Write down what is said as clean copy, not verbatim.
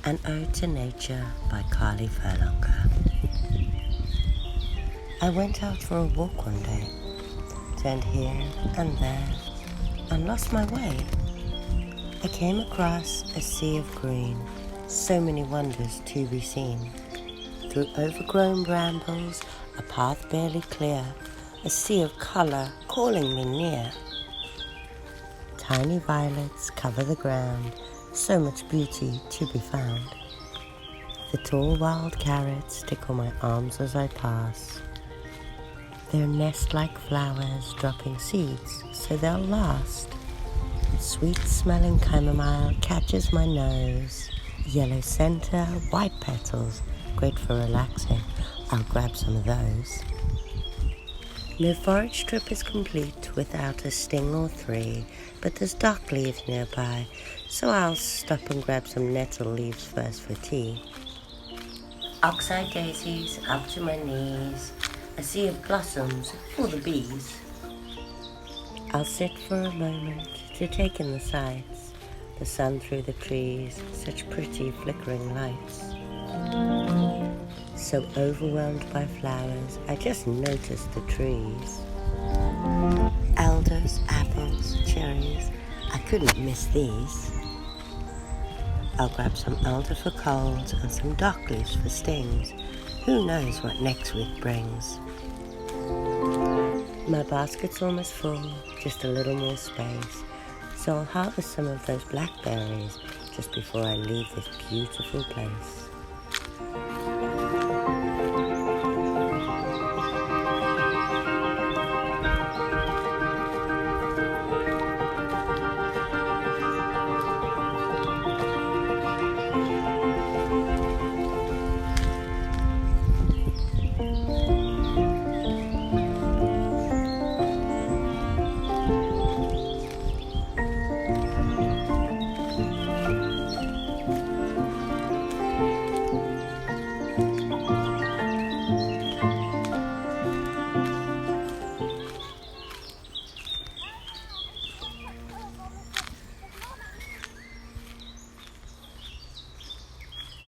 An Ode to Nature by Carly Furlonger. I went out for a walk one day, turned here and there, and lost my way. I came across a sea of green, so many wonders to be seen. Through overgrown brambles, a path barely clear, a sea of colour calling me near. Tiny violets cover the ground, so much beauty to be found. The tall wild carrots tickle my arms as I pass. They're nest-like flowers dropping seeds so they'll last. Sweet-smelling chamomile catches my nose. Yellow centre, white petals, great for relaxing. I'll grab some of those. No forage trip is complete without a sting or three, but there's dock leaves nearby, so I'll stop and grab some nettle leaves first for tea. Oxeye daisies up to my knees, a sea of blossoms for the bees. I'll sit for a moment to take in the sights, the sun through the trees, such pretty flickering lights. So overwhelmed by flowers, I just noticed the trees. Elders, apples, cherries, I couldn't miss these. I'll grab some alder for colds and some dock leaves for stings. Who knows what next week brings? My basket's almost full, just a little more space, so I'll harvest some of those blackberries just before I leave this beautiful place.